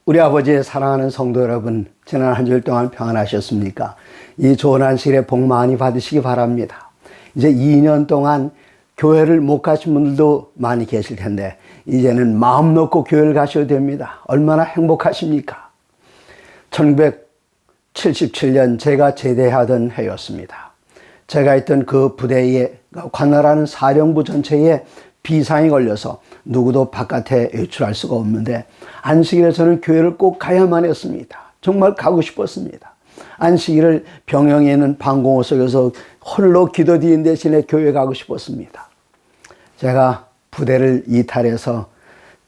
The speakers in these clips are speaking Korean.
우리 아버지의 사랑하는 성도 여러분, 지난 한 주일 동안 평안하셨습니까? 이 좋은 안식일에 복 많이 받으시기 바랍니다. 이제 2년 동안 교회를 못 가신 분들도 많이 계실 텐데 이제는 마음 놓고 교회를 가셔야 됩니다. 얼마나 행복하십니까? 1977년 제가 제대하던 해였습니다. 제가 있던 그 부대에 관할하는 사령부 전체에 비상이 걸려서 누구도 바깥에 외출할 수가 없는데 안식일에 저는 교회를 꼭 가야만 했습니다. 정말 가고 싶었습니다. 안식일을 병영에 있는 방공호 속에서 홀로 기도드리는 대신에 교회 가고 싶었습니다. 제가 부대를 이탈해서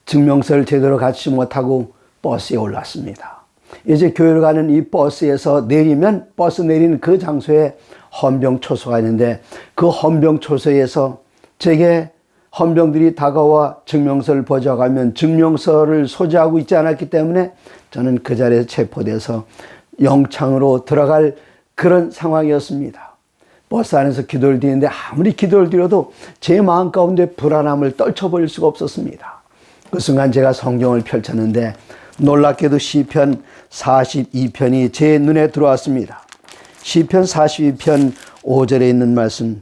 증명서를 제대로 갖추지 못하고 버스에 올랐습니다. 이제 교회를 가는 이 버스에서 내리면 버스 내리는 그 장소에 헌병초소가 있는데 그 헌병초소에서 제게 헌병들이 다가와 증명서를 보자고 증명서를 소지하고 있지 않았기 때문에 저는 그 자리에서 체포돼서 영창으로 들어갈 그런 상황이었습니다. 버스 안에서 기도를 드리는데 아무리 기도를 드려도 제 마음 가운데 불안함을 떨쳐버릴 수가 없었습니다. 그 순간 제가 성경을 펼쳤는데 놀랍게도 시편 42편이 제 눈에 들어왔습니다. 시편 42편 5절에 있는 말씀,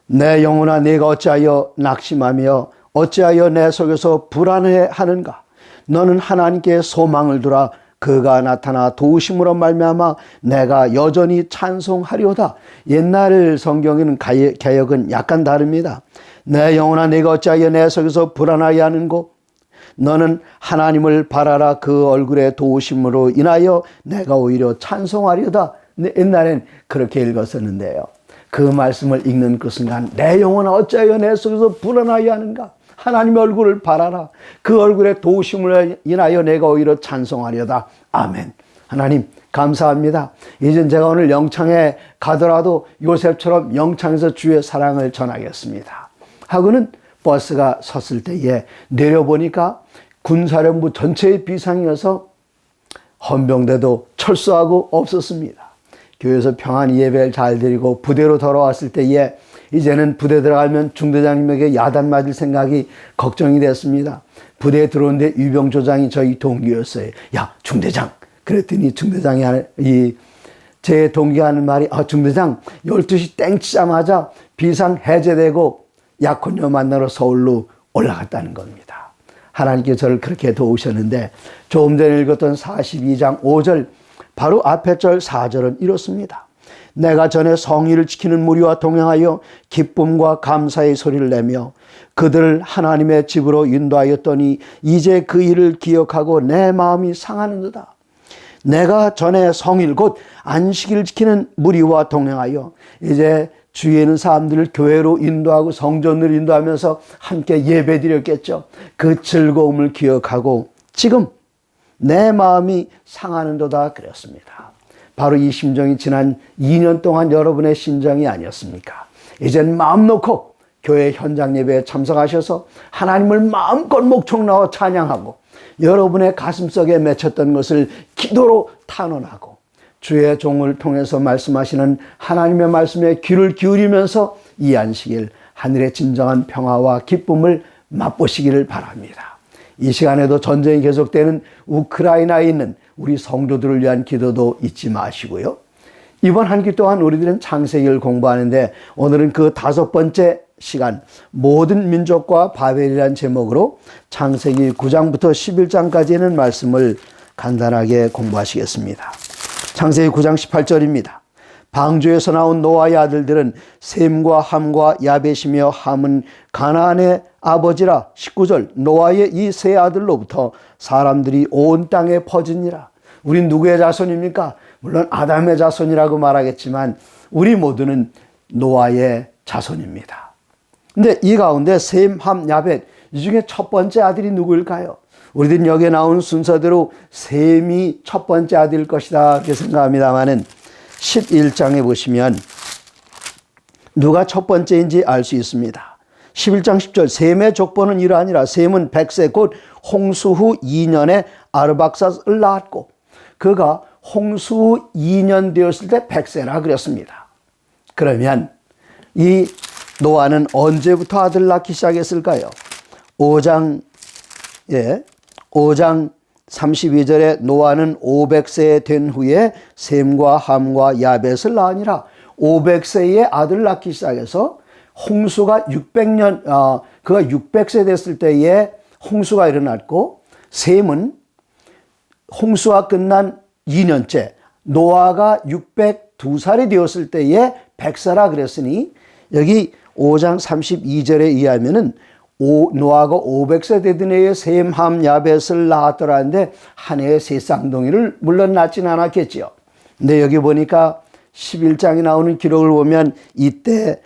내 영혼아 내가 어찌하여 낙심하며 어찌하여 내 속에서 불안해하는가. 너는 하나님께 소망을 두라. 그가 나타나 도우심으로 말미암아 내가 여전히 찬송하리로다. 옛날 성경에는 개역은 약간 다릅니다. 내 영혼아 내가 어찌하여 내 속에서 불안하게 하는고. 너는 하나님을 바라라. 그 얼굴의 도우심으로 인하여 내가 오히려 찬송하리로다. 옛날엔 그렇게 읽었었는데요. 그 말씀을 읽는 그 순간 내 영혼아 어찌하여 내 속에서 불안하게 하는가. 하나님의 얼굴을 바라라. 그 얼굴의 도우심을 인하여 내가 오히려 찬송하려다. 아멘. 하나님 감사합니다. 이젠 제가 오늘 영창에 가더라도 요셉처럼 영창에서 주의 사랑을 전하겠습니다 하고는 버스가 섰을 때에 내려보니까 군사령부 전체의 비상이어서 헌병대도 철수하고 없었습니다. 교회에서 평안 예배를 잘 드리고 부대로 돌아왔을 때에 이제는 부대 들어가면 중대장님에게 야단 맞을 생각이 걱정이 됐습니다. 부대에 들어오는데 유병조장이 저희 동기였어요. 야 중대장. 그랬더니 중대장이 제 동기가 하는 말이 중대장 12시 땡 치자마자 비상 해제되고 약혼녀 만나러 서울로 올라갔다는 겁니다. 하나님께 저를 그렇게 도우셨는데 조금 전에 읽었던 42장 5절 바로 앞에 절 4절은 이렇습니다. 내가 전에 성의를 지키는 무리와 동행하여 기쁨과 감사의 소리를 내며 그들을 하나님의 집으로 인도하였더니 이제 그 일을 기억하고 내 마음이 상하는도다. 내가 전에 성일 곧 안식일을 지키는 무리와 동행하여 이제 주위에 있는 사람들을 교회로 인도하고 성전으로 인도하면서 함께 예배드렸겠죠. 그 즐거움을 기억하고 지금 내 마음이 상하는도다 그랬습니다. 바로 이 심정이 지난 2년 동안 여러분의 심정이 아니었습니까? 이젠 마음 놓고 교회 현장 예배에 참석하셔서 하나님을 마음껏 목청 나와 찬양하고 여러분의 가슴속에 맺혔던 것을 기도로 탄원하고 주의 종을 통해서 말씀하시는 하나님의 말씀에 귀를 기울이면서 이 안식일 하늘의 진정한 평화와 기쁨을 맛보시기를 바랍니다. 이 시간에도 전쟁이 계속되는 우크라이나에 있는 우리 성도들을 위한 기도도 잊지 마시고요. 이번 한 기 동안 우리들은 창세기를 공부하는데 오늘은 그 5번째 시간 모든 민족과 바벨이라는 제목으로 창세기 9장부터 11장까지는 말씀을 간단하게 공부하시겠습니다. 창세기 9장 18절입니다. 방주에서 나온 노아의 아들들은 셈과 함과 야벳이며 함은 가나안의 아버지라. 19절 노아의 이 세 아들로부터 사람들이 온 땅에 퍼지니라. 우린 누구의 자손입니까? 물론 아담의 자손이라고 말하겠지만 우리 모두는 노아의 자손입니다. 근데 이 가운데 셈, 함, 야벳 이 중에 첫 번째 아들이 누구일까요? 우리들은 여기에 나온 순서대로 셈이 첫 번째 아들일 것이다 이렇게 생각합니다만은 11장에 보시면 누가 첫 번째인지 알 수 있습니다. 11장 10절 셈의 족보는 이러하니라. 셈은 100세 곧 홍수 후 2년에 아르박삿을 낳았고 그가 홍수 후 2년 되었을 때 100세라 그랬습니다. 그러면 이 노아는 언제부터 아들 낳기 시작했을까요? 5장 32절에 노아는 500세 된 후에 셈과 함과 야벳을 낳으니라. 500세에 아들을 낳기 시작해서 홍수가 600년, 그가 600세 됐을 때에 홍수가 일어났고, 셈은 홍수가 끝난 2년째, 노아가 602살이 되었을 때에 100세라 그랬으니, 여기 5장 32절에 의하면은 노아가 500세 되던 해에 셈, 함, 야벳을 낳았더라는데 한 해에 세 쌍둥이를 물론 낳지는 않았겠지요. 근데 여기 보니까 11장에 나오는 기록을 보면 이때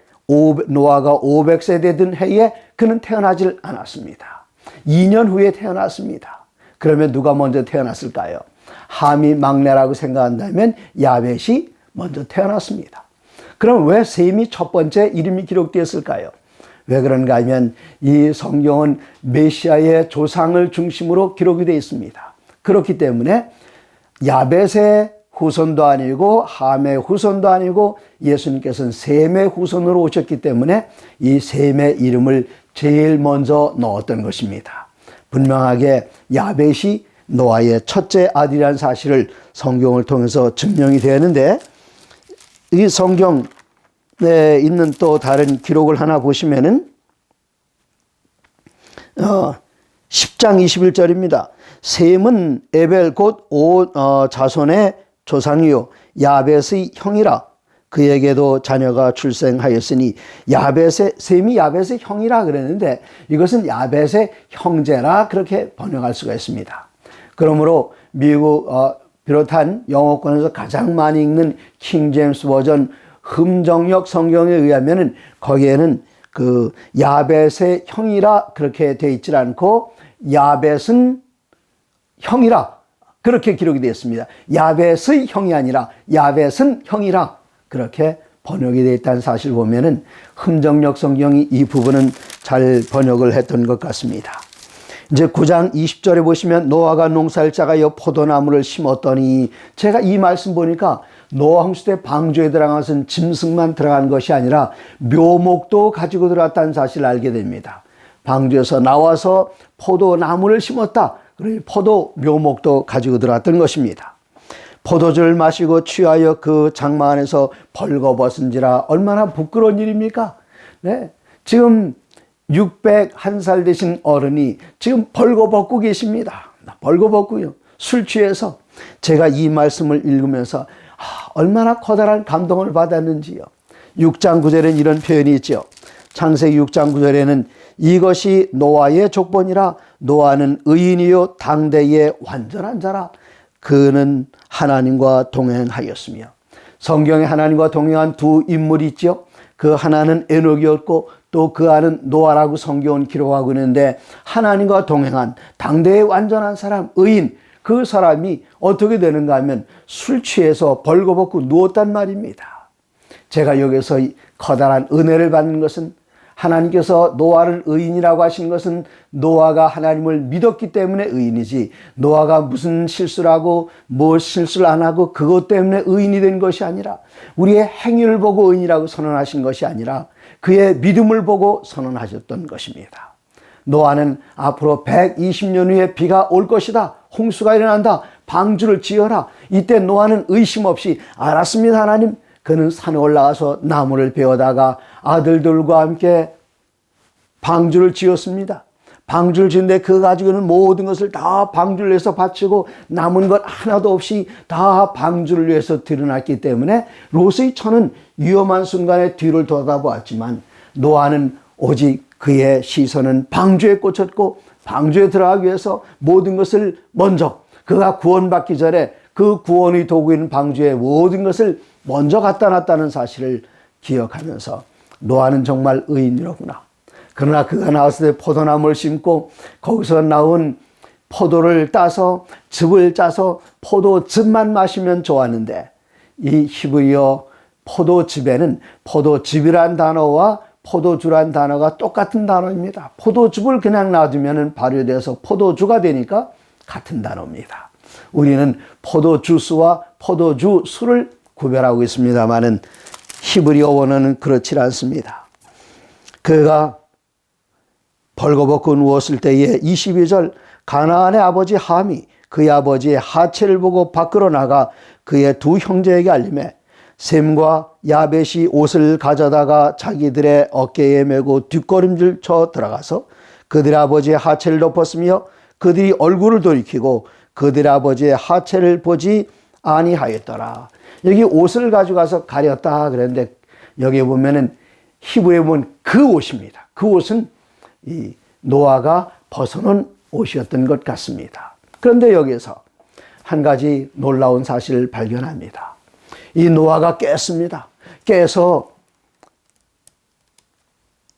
노아가 500세 되던 해에 그는 태어나질 않았습니다. 2년 후에 태어났습니다. 그러면 누가 먼저 태어났을까요? 함이 막내라고 생각한다면 야벳이 먼저 태어났습니다. 그럼 왜 셈이 첫 번째 이름이 기록되었을까요? 왜 그런가 하면 이 성경은 메시아의 조상을 중심으로 기록이 되어 있습니다. 그렇기 때문에 야벳의 후손도 아니고 함의 후손도 아니고 예수님께서는 셈의 후손으로 오셨기 때문에 이 셈의 이름을 제일 먼저 넣었던 것입니다. 분명하게 야벳이 노아의 첫째 아들이라는 사실을 성경을 통해서 증명이 되었는데, 이 성경에 있는 또 다른 기록을 하나 보시면은 10장 21절입니다. 셈은 에벨 곧 자손의 조상이요 야벳의 형이라. 그에게도 자녀가 출생하였으니 셈이 야벳의 형이라 그랬는데 이것은 야벳의 형제라 그렇게 번역할 수가 있습니다. 그러므로 미국 비롯한 영어권에서 가장 많이 읽는 킹 제임스 버전 흠정역 성경에 의하면은 거기에는 그 야벳의 형이라 그렇게 되어 있지 않고 야벳은 형이라 그렇게 기록이 되어 있습니다. 야벳의 형이 아니라 야벳은 형이라 그렇게 번역이 되어 있다는 사실을 보면은 흠정역 성경이 이 부분은 잘 번역을 했던 것 같습니다. 이제 9장 20절에 보시면 노아가 농사를 짜가여 포도나무를 심었더니, 제가 이 말씀 보니까 노아 홍수 때 방주에 들어간 것은 짐승만 들어간 것이 아니라 묘목도 가지고 들어왔다는 사실을 알게 됩니다. 방주에서 나와서 포도나무를 심었다. 그러니 포도 묘목도 가지고 들어왔던 것입니다. 포도주를 마시고 취하여 그 장막 안에서 벌거벗은지라. 얼마나 부끄러운 일입니까? 네. 지금 601살 되신 어른이 지금 벌거벗고 계십니다. 벌거벗고요. 술 취해서. 제가 이 말씀을 읽으면서 얼마나 커다란 감동을 받았는지요. 6장 9절에는 이런 표현이 있죠. 창세기 6장 9절에는 이것이 노아의 족본이라. 노아는 의인이요 당대의 완전한 자라. 그는 하나님과 동행하였으며. 성경에 하나님과 동행한 두 인물이 있죠. 그 하나는 에녹이었고 또 그 아는 노아라고 성경은 기록하고 있는데, 하나님과 동행한 당대의 완전한 사람, 의인, 그 사람이 어떻게 되는가 하면 술 취해서 벌거벗고 누웠단 말입니다. 제가 여기서 커다란 은혜를 받는 것은, 하나님께서 노아를 의인이라고 하신 것은 노아가 하나님을 믿었기 때문에 의인이지, 노아가 무슨 실수를 하고 뭐 실수를 안 하고 그것 때문에 의인이 된 것이 아니라, 우리의 행위를 보고 의인이라고 선언하신 것이 아니라 그의 믿음을 보고 선언하셨던 것입니다. 노아는 앞으로 120년 후에 비가 올 것이다, 홍수가 일어난다, 방주를 지어라. 이때 노아는 의심 없이 알았습니다 하나님. 그는 산에 올라가서 나무를 베어다가 아들들과 함께 방주를 지었습니다. 방주를 지는데 그 가지고는 모든 것을 다 방주를 위해서 바치고 남은 것 하나도 없이 다 방주를 위해서 드러났기 때문에 롯의 처는 위험한 순간에 뒤를 돌아보았지만, 노아는 오직 그의 시선은 방주에 꽂혔고 방주에 들어가기 위해서 모든 것을 먼저, 그가 구원받기 전에 그 구원의 도구인 방주에 모든 것을 먼저 갖다 놨다는 사실을 기억하면서, 노아는 정말 의인이로구나. 그러나 그가 나왔을 때 포도나무를 심고 거기서 나온 포도를 따서 즙을 짜서 포도즙만 마시면 좋았는데, 이 히브리어 포도즙에는 포도즙이란 단어와 포도주란 단어가 똑같은 단어입니다. 포도즙을 그냥 놔두면 발효돼서 포도주가 되니까 같은 단어입니다. 우리는 포도주스와 포도주 술을 구별하고 있습니다만은 히브리어 원어는 그렇지 않습니다. 그가 벌거벗고 누웠을 때에 22절, 가나안의 아버지 함이 그의 아버지의 하체를 보고 밖으로 나가 그의 두 형제에게 알림해 셈과 야벳이 옷을 가져다가 자기들의 어깨에 메고 뒷걸음질 쳐 들어가서 그들의 아버지의 하체를 덮었으며 그들이 얼굴을 돌이키고 그들의 아버지의 하체를 보지 아니하였더라. 여기 옷을 가져가서 가렸다 그랬는데 여기 보면은 히브리에 보면 그 옷입니다. 그 옷은 이 노아가 벗어놓은 옷이었던 것 같습니다. 그런데 여기에서 한 가지 놀라운 사실을 발견합니다. 이 노아가 깼습니다. 깨서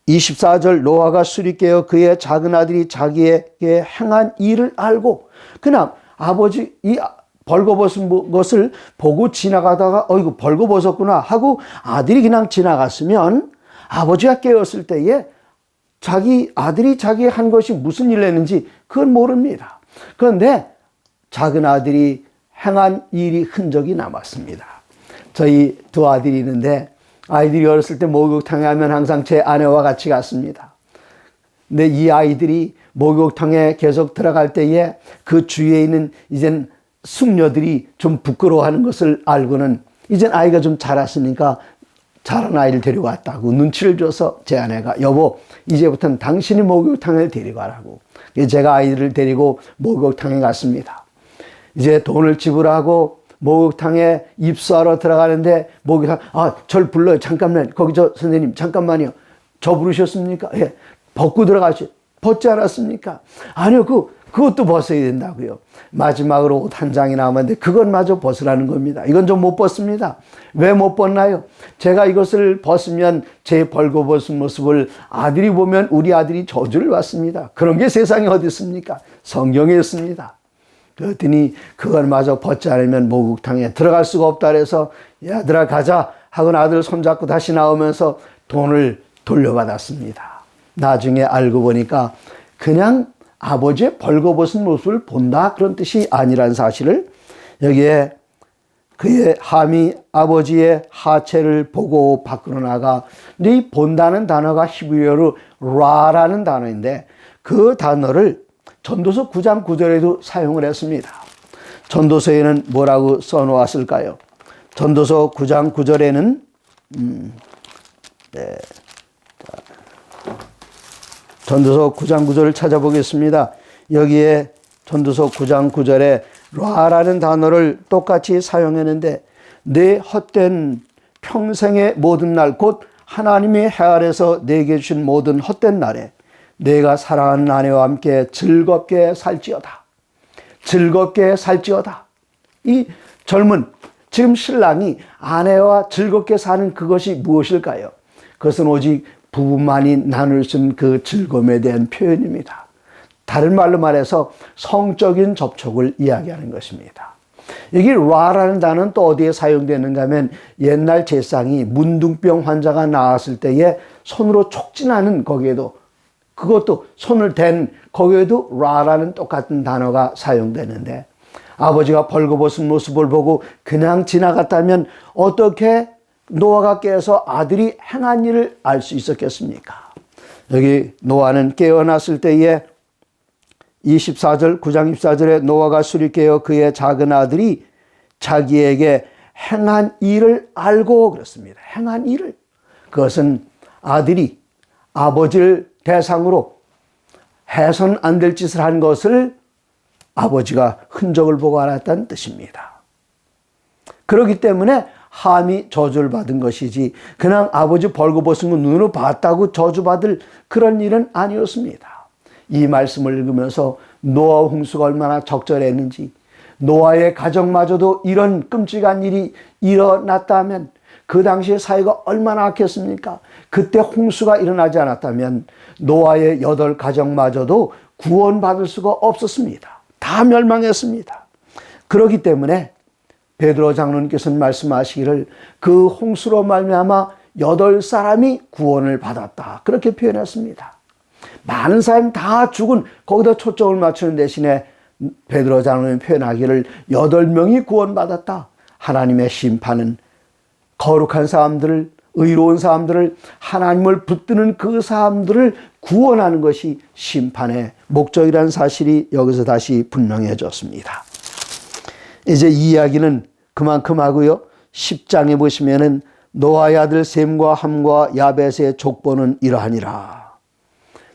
24절 노아가 술이 깨어 그의 작은 아들이 자기에게 행한 일을 알고 그냥 아버지 이 벌거벗은 것을 보고 지나가다가 어이구 벌거벗었구나 하고 아들이 그냥 지나갔으면 아버지가 깨었을 때에 자기 아들이 자기 한 것이 무슨 일을 했는지 그건 모릅니다. 그런데 작은 아들이 행한 일이 흔적이 남았습니다. 저희 두 아들이 있는데 아이들이 어렸을 때 목욕탕에 하면 항상 제 아내와 같이 갔습니다. 근데 이 아이들이 목욕탕에 계속 들어갈 때에 그 주위에 있는 이젠 숙녀들이 좀 부끄러워하는 것을 알고는 이젠 아이가 좀 자랐으니까 자란 아이를 데려왔다고 눈치를 줘서 제 아내가 여보 이제부터는 당신이 목욕탕을 데려가라고 제가 아이들을 데리고 목욕탕에 갔습니다. 이제 돈을 지불하고 목욕탕에 입수하러 들어가는데 목욕탕 절 불러요. 잠깐만 거기 저 선생님 잠깐만요. 저 부르셨습니까? 예. 벗고 들어가시 벗지 않았습니까? 아니요 그것도 벗어야 된다고요. 마지막으로 옷 한 장이 남았는데 그것마저 벗으라는 겁니다. 이건 좀 못 벗습니다. 왜 못 벗나요? 제가 이것을 벗으면 제 벌거벗은 모습을 아들이 보면 우리 아들이 저주를 받습니다. 그런 게 세상에 어디 있습니까? 성경에 있습니다. 그랬더니 그걸 마저 벗지 않으면 목욕탕에 들어갈 수가 없다 그래서 얘들아 가자 하고 아들 손잡고 다시 나오면서 돈을 돌려받았습니다. 나중에 알고 보니까 그냥 아버지의 벌거벗은 모습을 본다 그런 뜻이 아니란 사실을 여기에 그의 함이 아버지의 하체를 보고 밖으로 나가 근데 이 본다는 단어가 히브리어로 라라는 단어인데 그 단어를 전도서 9장 9절에도 사용을 했습니다. 전도서에는 뭐라고 써놓았을까요? 전도서 9장 9절에는 전도서 9장 9절을 찾아보겠습니다. 여기에 전도서 9장 9절에 라라는 단어를 똑같이 사용했는데 내 헛된 평생의 모든 날 곧 하나님의 해 아래서 내게 주신 모든 헛된 날에 내가 사랑하는 아내와 함께 즐겁게 살지어다. 즐겁게 살지어다. 이 젊은 지금 신랑이 아내와 즐겁게 사는 그것이 무엇일까요? 그것은 오직 부부만이 나눌 수 있는 그 즐거움에 대한 표현입니다. 다른 말로 말해서 성적인 접촉을 이야기하는 것입니다. 여기 라라는 단어는 또 어디에 사용되는가 하면 옛날 제상이 문둥병 환자가 나왔을 때에 손으로 촉진하는 거기에도 그것도 손을 댄 거기에도 라라는 똑같은 단어가 사용되는데 아버지가 벌거벗은 모습을 보고 그냥 지나갔다면 어떻게 노아가 깨어서 아들이 행한 일을 알 수 있었겠습니까? 여기 노아는 깨어났을 때에 24절 9장 24절에 노아가 술이 깨어 그의 작은 아들이 자기에게 행한 일을 알고 그랬습니다. 행한 일을. 그것은 아들이 아버지를 대상으로 해선 안 될 짓을 한 것을 아버지가 흔적을 보고 알았다는 뜻입니다. 그렇기 때문에 함이 저주를 받은 것이지 그냥 아버지 벌거벗은 거 눈으로 봤다고 저주받을 그런 일은 아니었습니다. 이 말씀을 읽으면서 노아 홍수가 얼마나 적절했는지 노아의 가정마저도 이런 끔찍한 일이 일어났다면 그 당시의 사회가 얼마나 악했습니까? 그때 홍수가 일어나지 않았다면 노아의 8가정마저도 구원받을 수가 없었습니다. 다 멸망했습니다. 그렇기 때문에 베드로 장로님께서는 말씀하시기를 그 홍수로 말미암아 8사람이 구원을 받았다. 그렇게 표현했습니다. 많은 사람이 다 죽은 거기다 초점을 맞추는 대신에 베드로 장로님이 표현하기를 8명이 구원받았다. 하나님의 심판은 거룩한 사람들을 의로운 사람들을 하나님을 붙드는 그 사람들을 구원하는 것이 심판의 목적이라는 사실이 여기서 다시 분명해졌습니다. 이제 이 이야기는 그만큼 하고요. 10장에 보시면은 노아의 아들 셈과 함과 야벳의 족보는 이러하니라.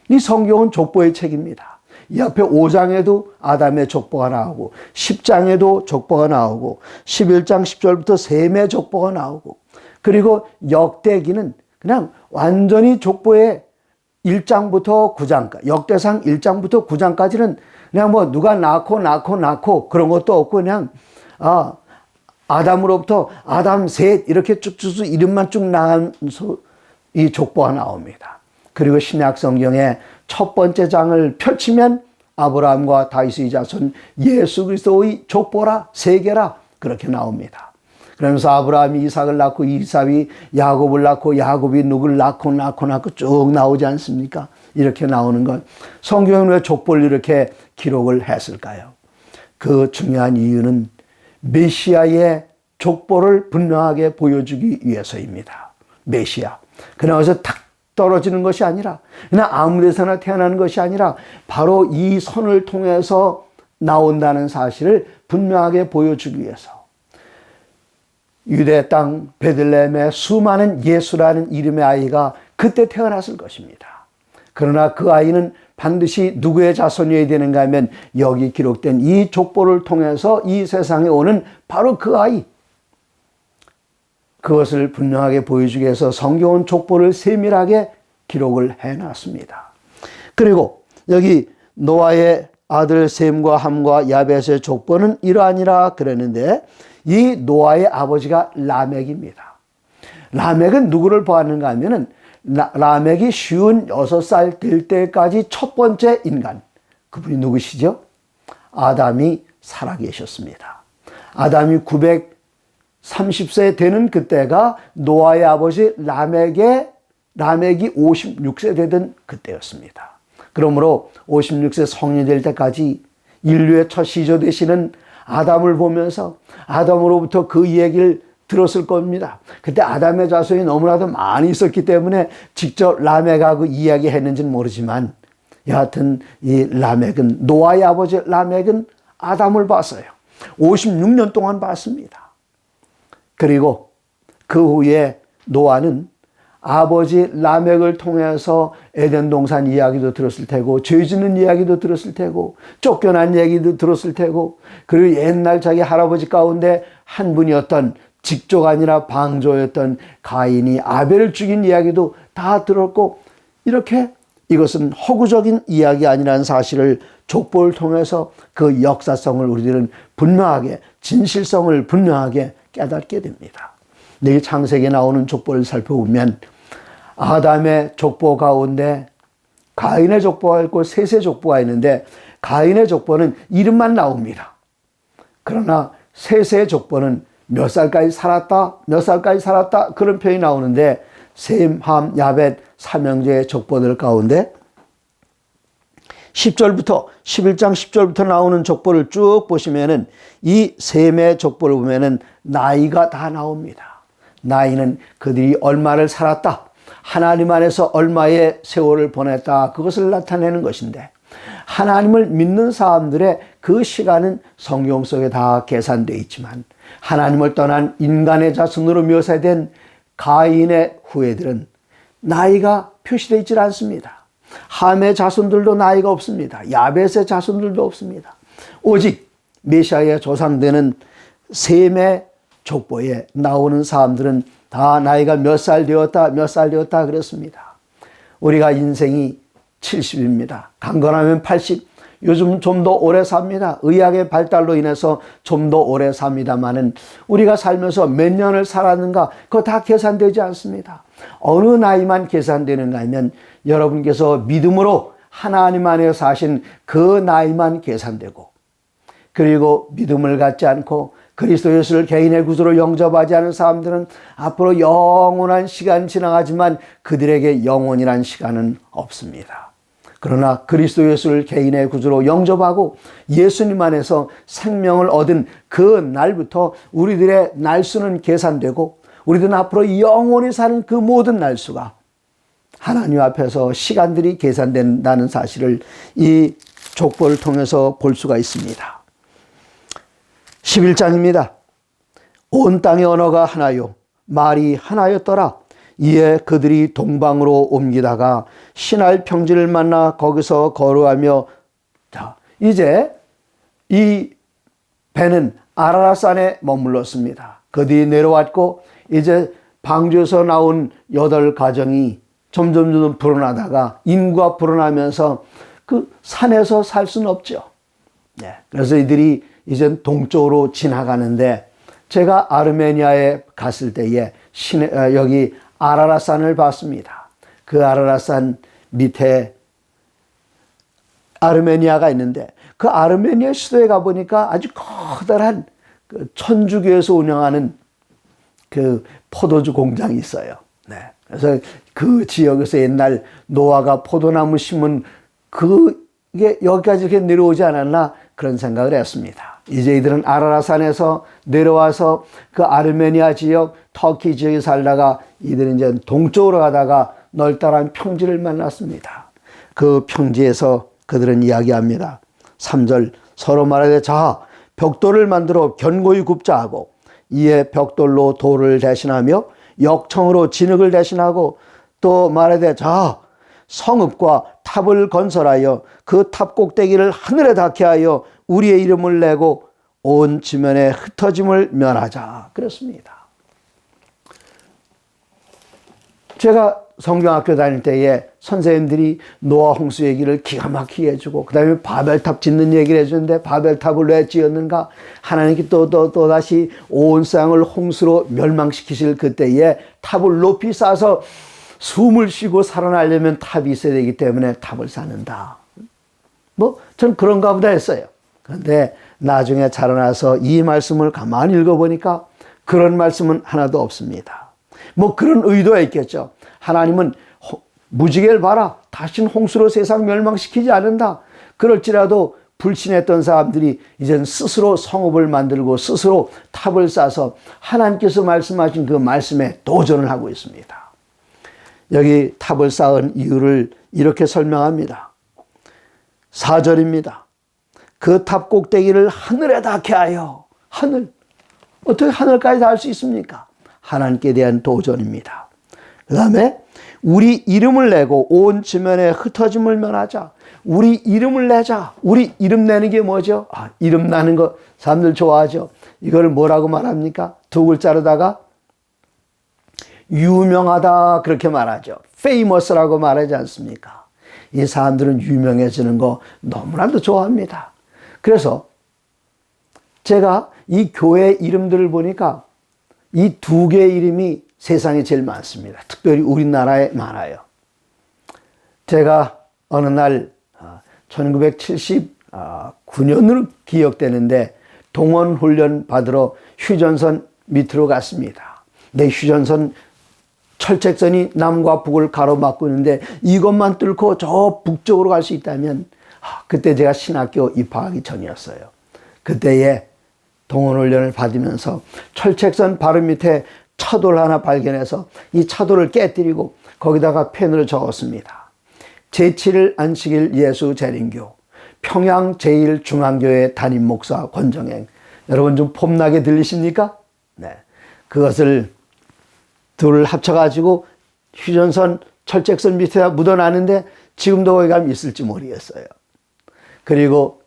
이 성경은 족보의 책입니다. 이 앞에 5장에도 아담의 족보가 나오고 10장에도 족보가 나오고 11장 10절부터 셈의 족보가 나오고 그리고 역대기는 그냥 완전히 족보의 1장부터 9장까지 역대상 1장부터 9장까지는 그냥 뭐 누가 낳고 그런 것도 없고 그냥 아담으로부터 아담 셋 이렇게 쭉쭉 이름만 쭉 나가면서 이 족보가 나옵니다. 그리고 신약 성경의 첫 번째 장을 펼치면 아브라함과 다윗의 자손 예수 그리스도의 족보라 세계라 그렇게 나옵니다. 그러면서 아브라함이 이삭을 낳고 이삭이 야곱을 낳고 야곱이 누구를 낳고 쭉 나오지 않습니까? 이렇게 나오는 건 성경은 왜 족보를 이렇게 기록을 했을까요? 그 중요한 이유는 메시아의 족보를 분명하게 보여주기 위해서입니다. 메시아. 그냥 어디서 탁 떨어지는 것이 아니라 그냥 아무 데서나 태어나는 것이 아니라 바로 이 선을 통해서 나온다는 사실을 분명하게 보여주기 위해서 유대 땅 베들레헴에 수많은 예수라는 이름의 아이가 그때 태어났을 것입니다. 그러나 그 아이는 반드시 누구의 자손이어야 되는가 하면 여기 기록된 이 족보를 통해서 이 세상에 오는 바로 그 아이, 그것을 분명하게 보여주기 위해서 성경은 족보를 세밀하게 기록을 해놨습니다. 그리고 여기 노아의 아들 셈과 함과 야벳의 족보는 이러하니라 그랬는데 이 노아의 아버지가 라멕입니다. 라멕은 누구를 보았는가 하면은 라멕이 56살 될 때까지 첫 번째 인간, 그분이 누구시죠? 아담이 살아계셨습니다. 아담이 930세 되는 그때가 노아의 아버지 라멕이 56세 되던 그때였습니다. 그러므로 56세 성인이 될 때까지 인류의 첫 시조 되시는 아담을 보면서 아담으로부터 그 얘기를 들었을 겁니다. 그때 아담의 자손이 너무나도 많이 있었기 때문에 직접 라멕하고 이야기했는지는 모르지만 여하튼 이 라멕은 노아의 아버지 라멕은 아담을 봤어요. 56년 동안 봤습니다. 그리고 그 후에 노아는 아버지 라멕을 통해서 에덴 동산 이야기도 들었을 테고 죄 짓는 이야기도 들었을 테고 쫓겨난 얘기도 들었을 테고 그리고 옛날 자기 할아버지 가운데 한 분이었던 직조가 아니라 방조였던 가인이 아벨을 죽인 이야기도 다 들었고 이렇게 이것은 허구적인 이야기 아니라는 사실을 족보를 통해서 그 역사성을 우리들은 분명하게 진실성을 분명하게 깨닫게 됩니다. 이 창세기에 나오는 족보를 살펴보면 아담의 족보 가운데 가인의 족보가 있고 셋의 족보가 있는데 가인의 족보는 이름만 나옵니다. 그러나 셋의 족보는 몇 살까지 살았다 그런 표현이 나오는데 셈, 함, 야벳 삼형제의 족보들 가운데 10절부터 11장 10절부터 나오는 족보를 쭉 보시면은 이 셈의 족보를 보면은 나이가 다 나옵니다. 나이는 그들이 얼마를 살았다, 하나님 안에서 얼마의 세월을 보냈다, 그것을 나타내는 것인데 하나님을 믿는 사람들의 그 시간은 성경 속에 다 계산되어 있지만 하나님을 떠난 인간의 자손으로 묘사된 가인의 후예들은 나이가 표시되어 있지 않습니다. 함의 자손들도 나이가 없습니다. 야벳의 자손들도 없습니다. 오직 메시아의 조상되는 셈의 족보에 나오는 사람들은 다 나이가 몇 살 되었다 그랬습니다. 우리가 인생이 70입니다. 강건하면 80, 요즘 좀 더 오래 삽니다. 의학의 발달로 인해서 좀 더 오래 삽니다만은 우리가 살면서 몇 년을 살았는가 그거 다 계산되지 않습니다. 어느 나이만 계산되는가 하면 여러분께서 믿음으로 하나님 안에 사신 그 나이만 계산되고 그리고 믿음을 갖지 않고 그리스도 예수를 개인의 구주로 영접하지 않은 사람들은 앞으로 영원한 시간 지나가지만 그들에게 영원이란 시간은 없습니다. 그러나 그리스도 예수를 개인의 구주로 영접하고 예수님 안에서 생명을 얻은 그 날부터 우리들의 날수는 계산되고 우리들은 앞으로 영원히 사는 그 모든 날수가 하나님 앞에서 시간들이 계산된다는 사실을 이 족보를 통해서 볼 수가 있습니다. 11장입니다. 온 땅의 언어가 하나요 말이 하나였더라. 이에 그들이 동방으로 옮기다가 시날 평지를 만나 거기서 걸어가며, 자, 이제 이 배는 아라랏산에 머물렀습니다. 그들이 내려왔고 이제 방주에서 나온 8가정이 점점 불어나다가 인구가 불어나면서 그 산에서 살 수는 없죠. 네. 그래서 이들이 이제 동쪽으로 지나가는데, 제가 아르메니아에 갔을 때에 여기 아라랏산을 봤습니다. 그 아라랏산 밑에 아르메니아가 있는데, 그 아르메니아 수도에 가보니까 아주 커다란 그 천주교에서 운영하는 그 포도주 공장이 있어요. 네. 그래서 그 지역에서 옛날 노아가 포도나무 심은 그게 여기까지 이렇게 내려오지 않았나 그런 생각을 했습니다. 이제 이들은 아라랏산에서 내려와서 그 아르메니아 지역, 터키 지역에 살다가 이들은 이제 동쪽으로 가다가 널따란 평지를 만났습니다. 그 평지에서 그들은 이야기합니다. 3절, 서로 말하되 자 벽돌을 만들어 견고히 굽자 하고, 이에 벽돌로 돌을 대신하며 역청으로 진흙을 대신하고, 또 말하되 자 성읍과 탑을 건설하여 그 탑 꼭대기를 하늘에 닿게 하여 우리의 이름을 내고 온 지면에 흩어짐을 면하자. 그렇습니다. 제가 성경학교 다닐 때에 선생님들이 노아 홍수 얘기를 기가 막히게 해주고, 그 다음에 바벨탑 짓는 얘기를 해주는데, 바벨탑을 왜 지었는가? 하나님께 또다시 온 세상을 홍수로 멸망시키실 그때에 탑을 높이 쌓아서 숨을 쉬고 살아나려면 탑이 있어야 되기 때문에 탑을 쌓는다. 전 그런가 보다 했어요. 그런데 나중에 자라나서 이 말씀을 가만히 읽어보니까 그런 말씀은 하나도 없습니다. 그런 의도가 있겠죠. 하나님은 무지개를 봐라, 다시는 홍수로 세상 멸망시키지 않는다. 그럴지라도 불신했던 사람들이 이젠 스스로 성읍을 만들고 스스로 탑을 쌓아서 하나님께서 말씀하신 그 말씀에 도전을 하고 있습니다. 여기 탑을 쌓은 이유를 이렇게 설명합니다. 4절입니다. 그 탑 꼭대기를 하늘에 닿게 하여. 하늘. 어떻게 하늘까지 닿을 수 있습니까? 하나님께 대한 도전입니다. 그 다음에 우리 이름을 내고 온 지면에 흩어짐을 면하자. 우리 이름을 내자. 우리 이름 내는 게 뭐죠? 이름 나는 거 사람들 좋아하죠. 이걸 뭐라고 말합니까? 2글자로다가 유명하다 그렇게 말하죠. famous라고 말하지 않습니까? 이 사람들은 유명해지는 거 너무나도 좋아합니다. 그래서 제가 이 교회 이름들을 보니까 이 2개의 이름이 세상에 제일 많습니다. 특별히 우리나라에 많아요. 제가 어느 날 1979년으로 기억되는데 동원훈련 받으러 휴전선 밑으로 갔습니다. 내 휴전선 철책선이 남과 북을 가로막고 있는데 이것만 뚫고 저 북쪽으로 갈 수 있다면, 그때 제가 신학교 입학하기 전이었어요. 그때에 동원훈련을 받으면서 철책선 바로 밑에 차도를 하나 발견해서 이 차도를 깨뜨리고 거기다가 펜으로 적었습니다. 제7일 안식일 예수 재림교 평양 제1중앙교회 담임 목사 권정행. 여러분 좀 폼나게 들리십니까? 네. 그것을 둘을 합쳐가지고 휴전선 철책선 밑에다 묻어놨는데 지금도 거기 가면 있을지 모르겠어요. 그리고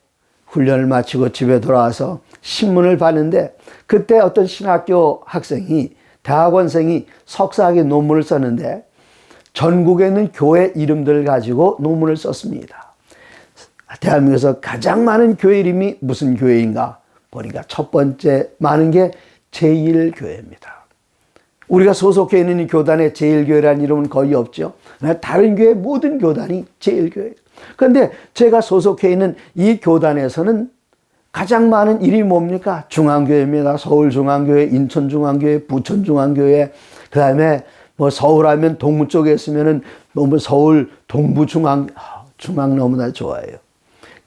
훈련을 마치고 집에 돌아와서 신문을 봤는데 그때 어떤 신학교 학생이, 대학원생이 석사학위 논문을 썼는데 전국에 있는 교회 이름들을 가지고 논문을 썼습니다. 대한민국에서 가장 많은 교회 이름이 무슨 교회인가 보니까 첫 번째 많은 게 제1교회입니다. 우리가 소속해 있는 이 교단에 제1교회라는 이름은 거의 없죠. 다른 교회 모든 교단이 제1교회. 그런데 제가 소속해 있는 이 교단에서는 가장 많은 이름이 뭡니까? 중앙교회입니다. 서울중앙교회, 인천중앙교회, 부천중앙교회. 그 다음에 서울하면 동부 쪽에 있으면은 서울 동부중앙, 중앙 너무나 좋아해요.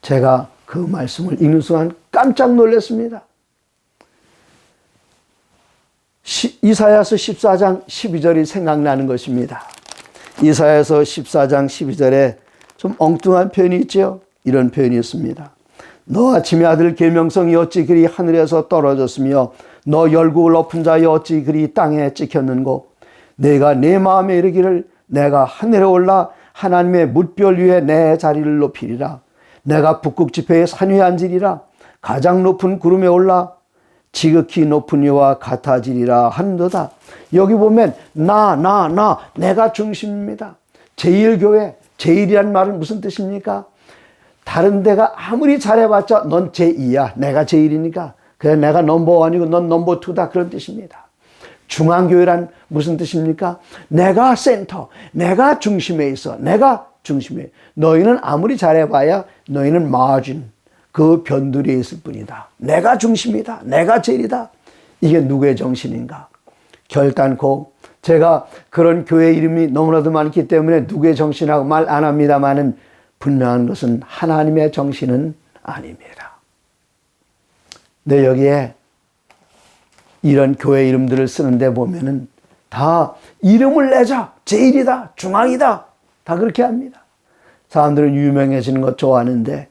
제가 그 말씀을 읽는 순간 깜짝 놀랐습니다. 이사야서 14장 12절이 생각나는 것입니다. 이사야서 14장 12절에 좀 엉뚱한 표현이 있죠. 이런 표현이 있습니다. 너 아침의 아들 계명성이 어찌 그리 하늘에서 떨어졌으며 너 열국을 엎은 자여 어찌 그리 땅에 찍혔는고 내가 내 마음에 이르기를 내가 하늘에 올라 하나님의 뭇별 위에 내 자리를 높이리라. 내가 북극 지폐의 산 위에 앉으리라. 가장 높은 구름에 올라 지극히 높은 이와 같아지리라 하는도다. 여기 보면 내가 중심입니다. 제1교회, 제1이란 말은 무슨 뜻입니까? 다른 데가 아무리 잘해봤자 넌 제2야. 내가 제1이니까. 그래 내가 넘버1이고 넌 넘버2다. 그런 뜻입니다. 중앙교회란 무슨 뜻입니까? 내가 센터, 내가 중심에 있어. 내가 중심에. 너희는 아무리 잘해봐야 너희는 마진, 그 변두리에 있을 뿐이다. 내가 중심이다. 내가 제일이다. 이게 누구의 정신인가? 결단코 제가 그런 교회 이름이 너무나도 많기 때문에 누구의 정신이라고 말 안 합니다만은 분명한 것은 하나님의 정신은 아닙니다. 근데 여기에 이런 교회 이름들을 쓰는데 보면은 다 이름을 내자. 제일이다. 중앙이다. 다 그렇게 합니다. 사람들은 유명해지는 것 좋아하는데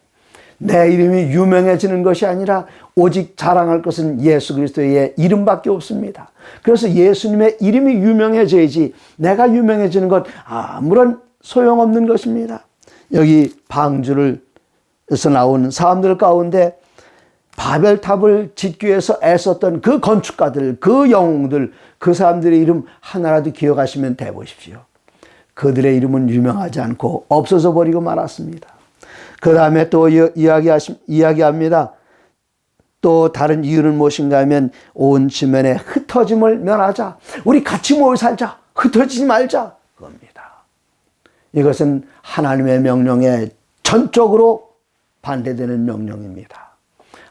내 이름이 유명해지는 것이 아니라 오직 자랑할 것은 예수 그리스도의 이름밖에 없습니다. 그래서 예수님의 이름이 유명해져야지 내가 유명해지는 것 아무런 소용없는 것입니다. 여기 방주에서 나온 사람들 가운데 바벨탑을 짓기 위해서 애썼던 그 건축가들, 그 영웅들, 그 사람들의 이름 하나라도 기억하시면 돼보십시오. 그들의 이름은 유명하지 않고 없어져 버리고 말았습니다. 그 다음에 또 이야기합니다. 또 다른 이유는 무엇인가 하면 온 지면에 흩어짐을 면하자. 우리 같이 모여 살자. 흩어지지 말자. 그겁니다. 이것은 하나님의 명령에 전적으로 반대되는 명령입니다.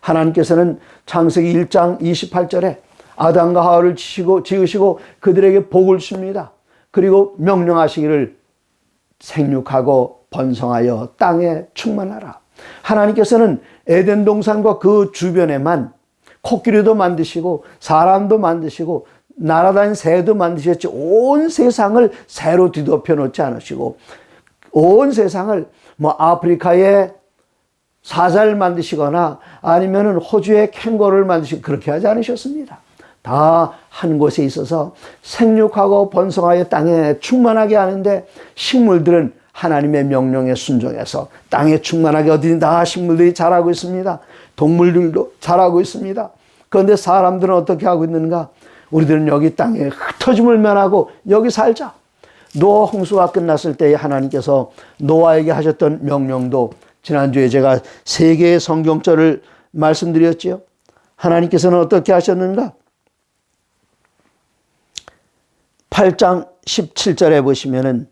하나님께서는 창세기 1장 28절에 아담과 하와를 지으시고 그들에게 복을 줍니다. 그리고 명령하시기를 생육하고 번성하여 땅에 충만하라. 하나님께서는 에덴 동산과 그 주변에만 코끼리도 만드시고 사람도 만드시고 날아다니는 새도 만드셨지 온 세상을 새로 뒤덮여 놓지 않으시고 온 세상을 아프리카에 사자를 만드시거나 아니면은 호주의 캥거루를 만드시고 그렇게 하지 않으셨습니다. 다 한 곳에 있어서 생육하고 번성하여 땅에 충만하게 하는데 식물들은 하나님의 명령에 순종해서 땅에 충만하게 어디든 다 식물들이 자라고 있습니다. 동물들도 자라고 있습니다. 그런데 사람들은 어떻게 하고 있는가? 우리들은 여기 땅에 흩어짐을 면하고 여기 살자. 노아 홍수가 끝났을 때 하나님께서 노아에게 하셨던 명령도 지난주에 제가 3개의 성경절을 말씀드렸지요. 하나님께서는 어떻게 하셨는가? 8장 17절에 보시면은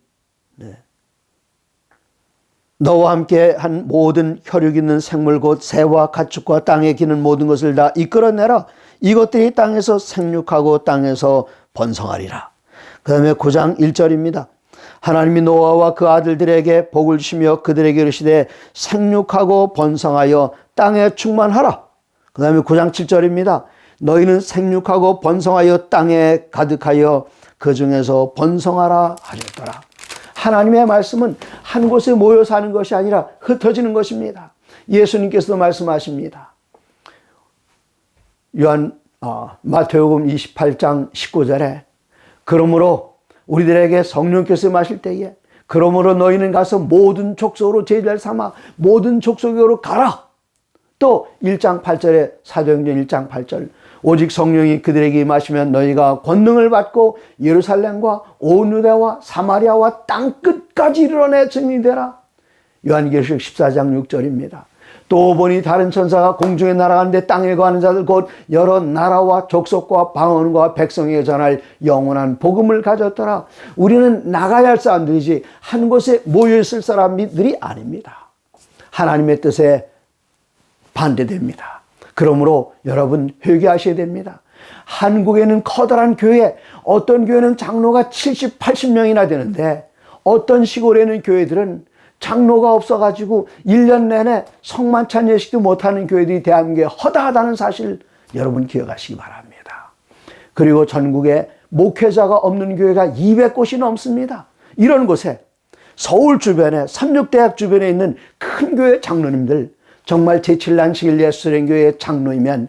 너와 함께 한 모든 혈육 있는 생물 곧 새와 가축과 땅에 기는 모든 것을 다 이끌어내라. 이것들이 땅에서 생육하고 땅에서 번성하리라. 그 다음에 9장 1절입니다. 하나님이 노아와 그 아들들에게 복을 주시며 그들에게 이르시되 생육하고 번성하여 땅에 충만하라. 그 다음에 9장 7절입니다. 너희는 생육하고 번성하여 땅에 가득하여 그 중에서 번성하라 하셨더라. 하나님의 말씀은 한 곳에 모여 사는 것이 아니라 흩어지는 것입니다. 예수님께서도 말씀하십니다. 마태복음 28장 19절에 그러므로 우리들에게 성령께서 마실 때에 그러므로 너희는 가서 모든 족속으로 제자를 삼아 모든 족속으로 가라. 또 1장 8절에 사도행전 1장 8절 오직 성령이 그들에게 임하시면 너희가 권능을 받고 예루살렘과 온 유대와 사마리아와 땅끝까지 이르러내 증인이 되라. 요한계시록 14장 6절입니다. 또 보니 다른 천사가 공중에 날아가는데 땅에 거하는 자들 곧 여러 나라와 족속과 방언과 백성에게 전할 영원한 복음을 가졌더라. 우리는 나가야 할 사람들이지 한 곳에 모여있을 사람들이 아닙니다. 하나님의 뜻에 반대됩니다. 그러므로 여러분 회개하셔야 됩니다. 한국에는 커다란 교회, 어떤 교회는 장로가 70, 80명이나 되는데 어떤 시골에는 교회들은 장로가 없어가지고 1년 내내 성만찬 예식도 못하는 교회들이 대한민국에 허다하다는 사실 여러분 기억하시기 바랍니다. 그리고 전국에 목회자가 없는 교회가 200곳이 넘습니다. 이런 곳에 서울 주변에 삼육대학 주변에 있는 큰 교회 장로님들, 정말 제7난식일 예수련교회의 장로이면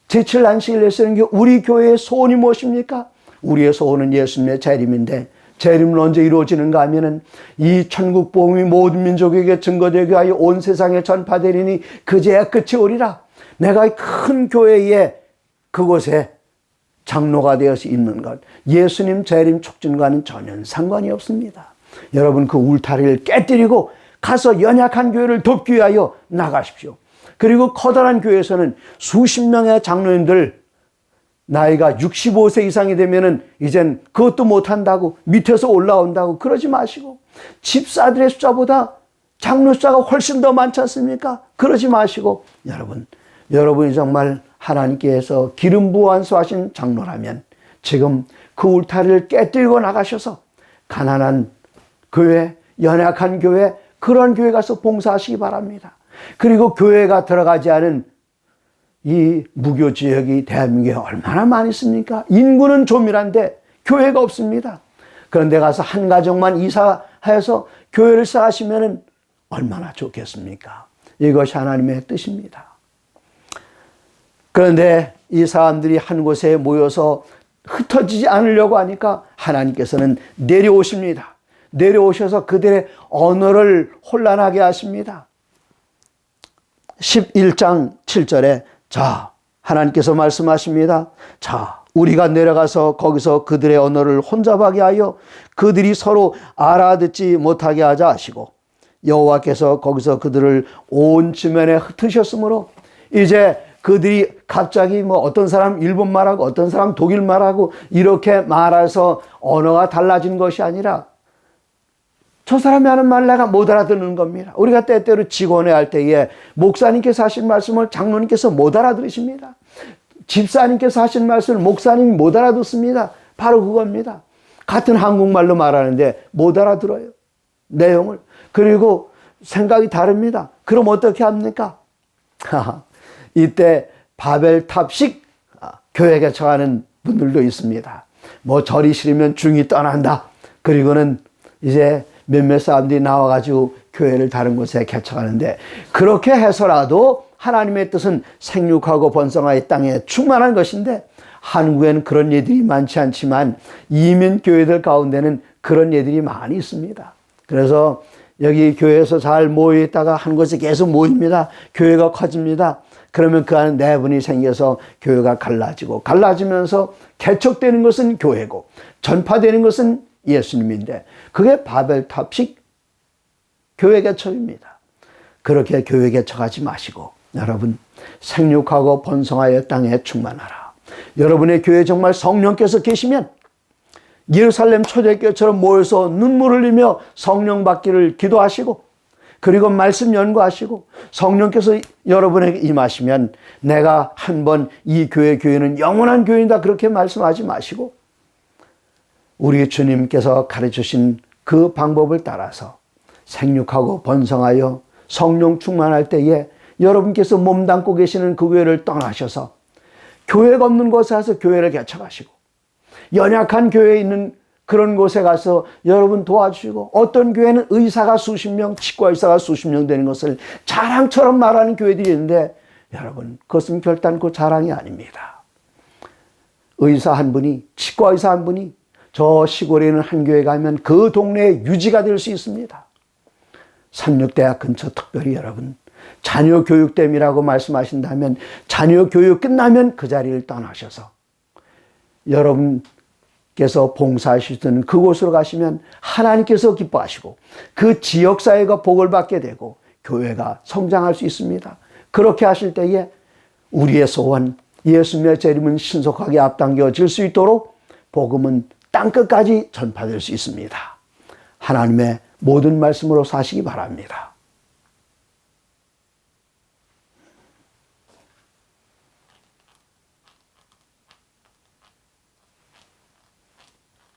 제7난식일 예수련교회 우리 교회의 소원이 무엇입니까? 우리의 소원은 예수님의 재림인데 재림은 언제 이루어지는가 하면은 이 천국 복음이 모든 민족에게 증거되게 하여 온 세상에 전파되리니 그제야 끝이 오리라. 내가 이 큰 교회에 그곳에 장로가 되어서 있는 것, 예수님 재림 촉진과는 전혀 상관이 없습니다. 여러분 그 울타리를 깨뜨리고 가서 연약한 교회를 돕기 위하여 나가십시오. 그리고 커다란 교회에서는 수십 명의 장로님들 나이가 65세 이상이 되면은 이젠 그것도 못한다고 밑에서 올라온다고 그러지 마시고, 집사들의 숫자보다 장로 숫자가 훨씬 더 많지 않습니까? 그러지 마시고, 여러분이 정말 하나님께서 기름 부어 안수하신 장로라면 지금 그 울타리를 깨뜨리고 나가셔서 가난한 교회, 연약한 교회, 그런 교회 가서 봉사하시기 바랍니다. 그리고 교회가 들어가지 않은 이 무교 지역이 대한민국에 얼마나 많이 있습니까? 인구는 조밀한데 교회가 없습니다. 그런데 가서 한 가정만 이사해서 교회를 쌓으시면 얼마나 좋겠습니까? 이것이 하나님의 뜻입니다. 그런데 이 사람들이 한 곳에 모여서 흩어지지 않으려고 하니까 하나님께서는 내려오십니다. 내려오셔서 그들의 언어를 혼란하게 하십니다. 11장 7절에 자, 하나님께서 말씀하십니다. 자, 우리가 내려가서 거기서 그들의 언어를 혼잡하게 하여 그들이 서로 알아듣지 못하게 하자 하시고, 여호와께서 거기서 그들을 온 지면에 흩으셨으므로 이제 그들이 갑자기 어떤 사람 일본 말하고 어떤 사람 독일 말하고 이렇게 말해서 언어가 달라진 것이 아니라 저 사람이 하는 말 내가 못 알아듣는 겁니다. 우리가 때때로 직원회 할 때에 목사님께서 하신 말씀을 장로님께서 못 알아들으십니다. 집사님께서 하신 말씀을 목사님이 못 알아듣습니다. 바로 그겁니다. 같은 한국말로 말하는데 못 알아들어요. 내용을. 그리고 생각이 다릅니다. 그럼 어떻게 합니까? 이때 바벨탑식 교회 개척하는 분들도 있습니다. 절이 싫으면 중이 떠난다. 그리고는 이제 몇몇 사람들이 나와가지고 교회를 다른 곳에 개척하는데, 그렇게 해서라도 하나님의 뜻은 생육하고 번성하여 땅에 충만한 것인데, 한국에는 그런 예들이 많지 않지만 이민 교회들 가운데는 그런 예들이 많이 있습니다. 그래서 여기 교회에서 잘 모여있다가 한 곳에 계속 모입니다. 교회가 커집니다. 그러면 그 안에 내분이 생겨서 교회가 갈라지면서 개척되는 것은 교회고 전파되는 것은 예수님인데, 그게 바벨탑식 교회 개척입니다. 그렇게 교회 개척하지 마시고 여러분 생육하고 번성하여 땅에 충만하라. 여러분의 교회에 정말 성령께서 계시면 예루살렘 초대교회처럼 모여서 눈물 흘리며 성령 받기를 기도하시고, 그리고 말씀 연구하시고 성령께서 여러분에게 임하시면 내가 한번 이 교회는 영원한 교회이다 그렇게 말씀하지 마시고, 우리 주님께서 가르치신 그 방법을 따라서 생육하고 번성하여 성령 충만할 때에 여러분께서 몸담고 계시는 그 교회를 떠나셔서 교회가 없는 곳에 가서 교회를 개척하시고, 연약한 교회에 있는 그런 곳에 가서 여러분 도와주시고, 어떤 교회는 의사가 수십 명, 치과 의사가 수십 명 되는 것을 자랑처럼 말하는 교회들이 있는데, 여러분 그것은 결단코 자랑이 아닙니다. 의사 한 분이, 치과 의사 한 분이 저 시골에 있는 한 교회 가면 그 동네의 유지가 될 수 있습니다. 삼육대학 근처 특별히 여러분 자녀 교육댐이라고 말씀하신다면 자녀 교육 끝나면 그 자리를 떠나셔서 여러분께서 봉사하시던 그곳으로 가시면 하나님께서 기뻐하시고 그 지역사회가 복을 받게 되고 교회가 성장할 수 있습니다. 그렇게 하실 때에 우리의 소원, 예수님의 재림은 신속하게 앞당겨질 수 있도록 복음은 땅끝까지 전파될 수 있습니다. 하나님의 모든 말씀으로 사시기 바랍니다.